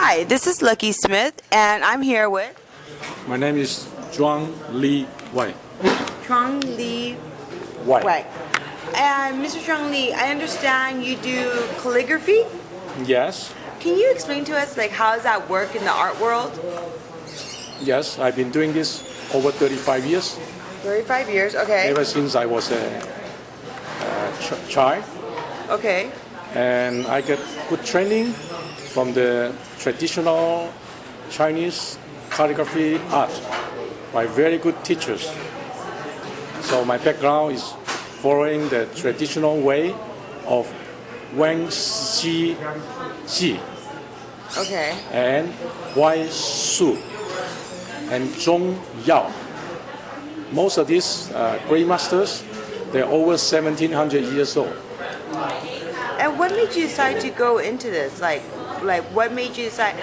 Hi, this is Lucky Smith, and I'm here with My name is Zhuang Li Wei. Truong Li Wei. And Mr. Truong Li, I understand you do calligraphy. Yes, Can you explain to us, like, how does that work in the art world? yes, I've been doing this over 35 years, 35 years, okay. ever since I was a child. Okay. And I get good training from the traditional Chinese calligraphy art by very good teachers. So my background is following the traditional way of Wang Xi Ji Okay. and Wai Su and Zhong Yao. Most of these great masters, they're over 1700 years old. And what made you decide to go into this? Like what made you decide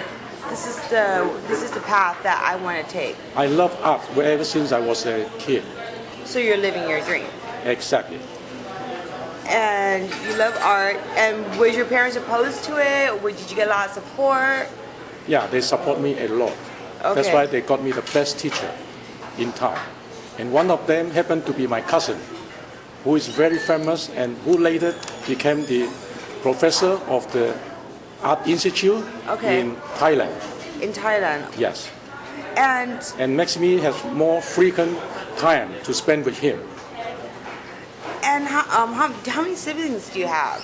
this is the path that I want to take? I love art ever since I was a kid. So you're living your dream. Exactly. And you love art. And was your parents opposed to it, or did you get a lot of support? Yeah, they support me a lot. That's Okay. why they got me the best teacher in town. And one of them happened to be my cousin, who is very famous and who later became the professor of the Art Institute Okay. in Thailand. In Thailand. Yes. And Makes me have more frequent time to spend with him. how many siblings do you have?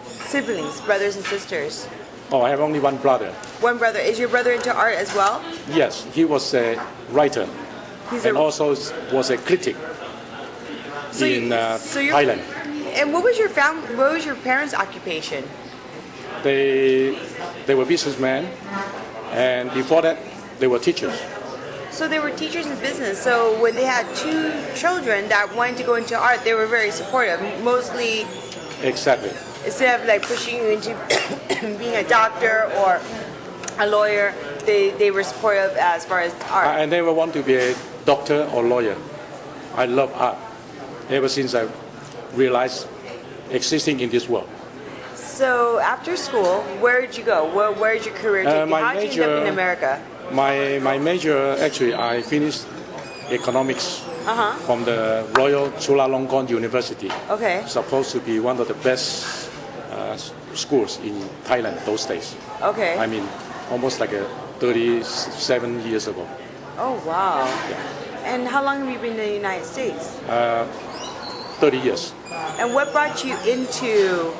Siblings, brothers and sisters. Oh, I have only one brother. One brother. Is your brother into art as well? Yes, he was a writer He's and also was a critic So you- in so you're- Thailand. And what was your parents' occupation? They were businessmen, and before that, they were teachers. So they were teachers in business. So when they had two children that wanted to go into art, they were very supportive. Mostly, Exactly. instead of like pushing you into being a doctor or a lawyer, they were supportive as far as art. I never want to be a doctor or lawyer. I love art ever since I realized existing in this world. So after school, where did you go? Where did your career take you? my How did you end up in major- America? My major, actually, I finished economics from the Royal Chulalongkorn University. Okay. Supposed to be one of the best schools in Thailand those days. Okay. I mean, almost like 37 years ago. Oh wow. Yeah. And how long have you been in the United States? 30 years. And what brought you into,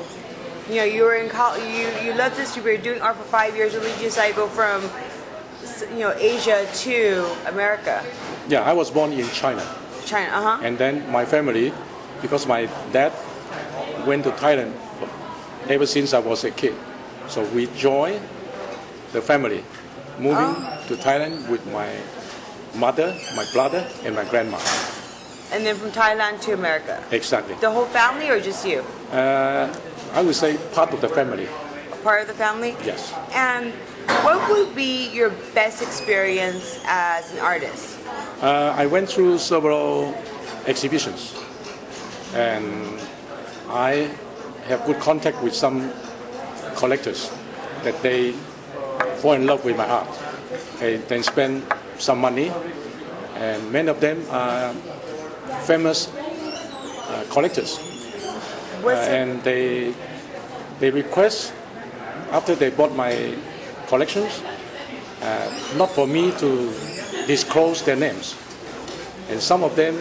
you were in college, you loved this, you were doing art for 5 years, and then you decided to go from, Asia to America, Yeah, I was born in China. China, And then my family, because my dad went to Thailand ever since I was a kid. So we joined the family, moving to Thailand with my mother, my brother, and my grandma. And then from Thailand to America. Exactly. The whole family or just you? I would say part of the family. A part of the family? Yes. And what would be your best experience as an artist? I went through several exhibitions, and I have good contact with some collectors that they fall in love with my art. They then spend some money, and many of them are famous collectors. And they request, after they bought my collections, not for me to disclose their names. And some of them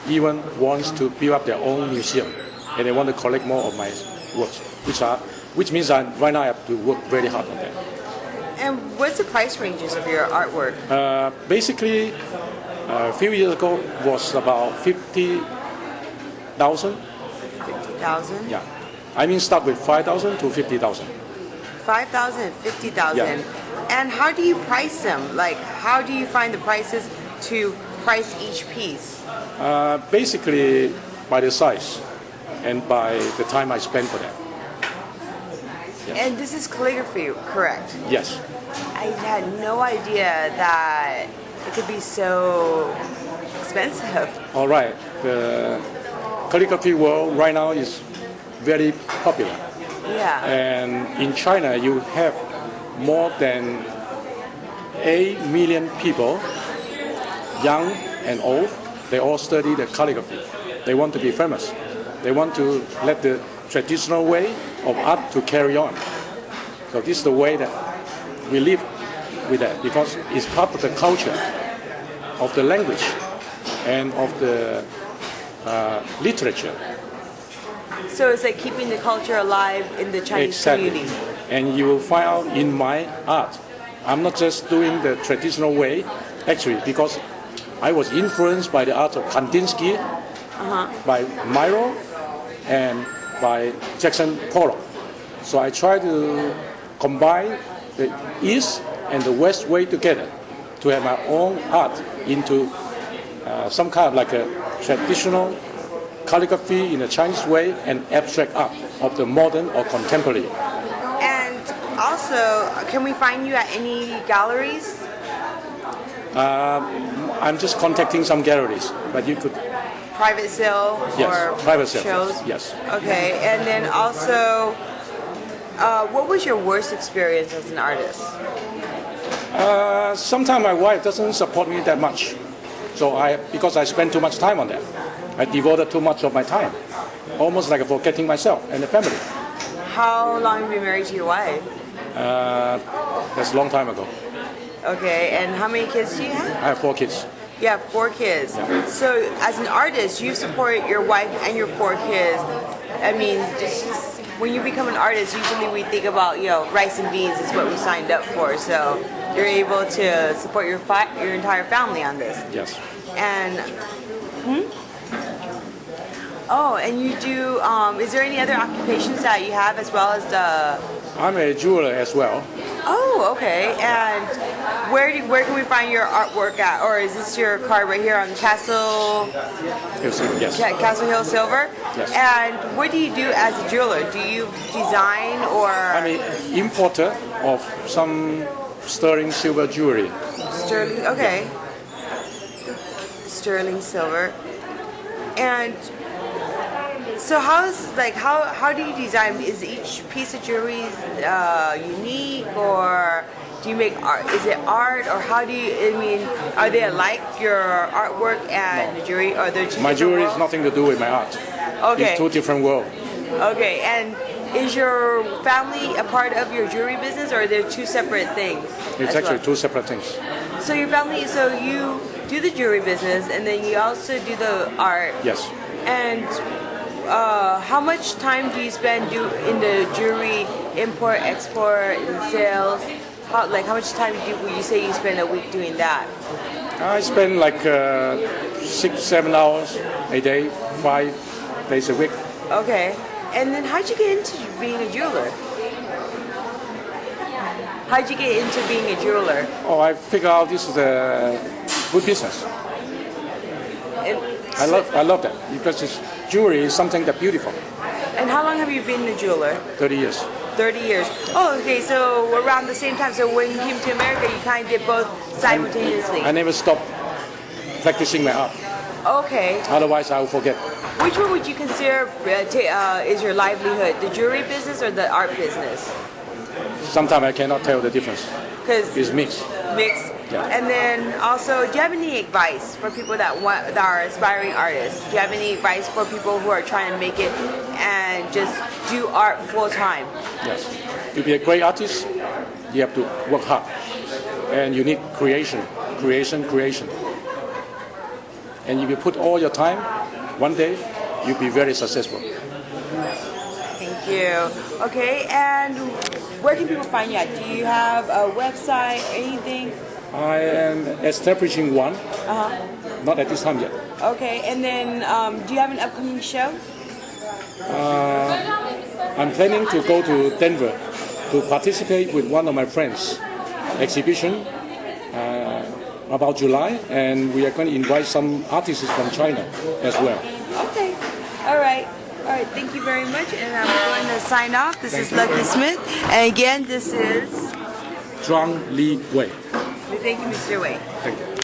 even wants to build up their own museum, and they want to collect more of my works, which means right now I have to work very hard on that. And what's the price ranges of your artwork? Basically, a few years ago was about 50,000. 50,000? Yeah, I mean start with 5,000 to 50,000. 5,000 and 50,000. Yeah. And how do you price them? Like, how do you find the prices to price each piece? Basically, by the size and by the time I spend for them. And this is calligraphy, correct? Yes. I had no idea that it could be so expensive. All right. The calligraphy world right now is very popular. Yeah. And in China, you have more than 8 million people, young and old, they all study the calligraphy. They want to be famous. They want to let the traditional way of art to carry on. So this is the way that we live with that, because it's part of the culture, of the language, and of the literature. So it's like keeping the culture alive in the Chinese community. And you will find out in my art, I'm not just doing the traditional way, actually, because I was influenced by the art of Kandinsky, by Miro, and by Jackson Pollock. So I try to combine the East and the West way together to have my own art into some kind of like a traditional calligraphy in a Chinese way and abstract art of the modern or contemporary. And also, can we find you at any galleries? I'm just contacting some galleries, but you could... Private sale or private sale, shows? yes. Okay, and then also, what was your worst experience as an artist? Sometimes my wife doesn't support me that much, because I spend too much time on that. I devoted too much of my time, almost like forgetting myself and the family. How long have you been married to your wife? That's a long time ago. Okay, and how many kids do you have? I have 4 kids. You have 4 kids. Yeah. So as an artist, you support your wife and your 4 kids. I mean, just when you become an artist, usually we think about, rice and beans is what we signed up for. So you're able to support your entire family on this. Yes. And and you do. Is there any other occupations that you have as well as the? I'm a jeweler as well. Oh, okay. And where can we find your artwork at? Or is this your card right here on Castle? Yes. Castle Hill Silver. Yes. And what do you do as a jeweler? Do you design or? I'm an importer of some sterling silver jewelry. Sterling. Okay. Sterling silver. And so how do you design? Is each piece of jewelry unique, or do you make art? Is it art, or how do you? I mean, are they alike, your artwork and the jewelry, or they're two My different jewelry worlds? has nothing to do with my art. Okay. It's 2 different worlds. Okay, and is your family a part of your jewelry business, or are they 2 separate things? It's actually 2 separate things. So your family, so you do the jewelry business, and then you also do the art. Yes. And how much time do you spend in the jewelry import, export, and sales? How much time would you say you spend a week doing that? I spend like 6-7 hours a day, 5 days a week. Okay. And then how'd you get into being a jeweler? How'd you get into being a jeweler? Oh, I figured out this is a good business. I love that, because jewelry is something that's beautiful. And how long have you been a jeweler? 30 years. 30 years. Oh, okay, so around the same time. So when you came to America, you kind of did both simultaneously. I never stopped practicing my art. Okay. Otherwise, I will forget. Which one would you consider is your livelihood? The jewelry business or the art business? Sometimes I cannot tell the difference. Because It's mixed. Mixed. Yeah. And then also, do you have any advice for people that are aspiring artists? Do you have any advice for people who are trying to make it and just do art full time? Yes. To be a great artist, you have to work hard. And you need creation. And if you put all your time, one day, you'll be very successful. Thank you. Okay, and where can people find you at? Do you have a website, anything? I am establishing one. Not at this time yet. Okay, and then do you have an upcoming show? I'm planning to go to Denver to participate with one of my friends' exhibition about July, and we are going to invite some artists from China as well. Okay, all right. Thank you very much, and I'm going to sign off. This is Lucky Smith, and again, this is Zhuang Li Wei. Thank you, Mr. Wei. Thank you.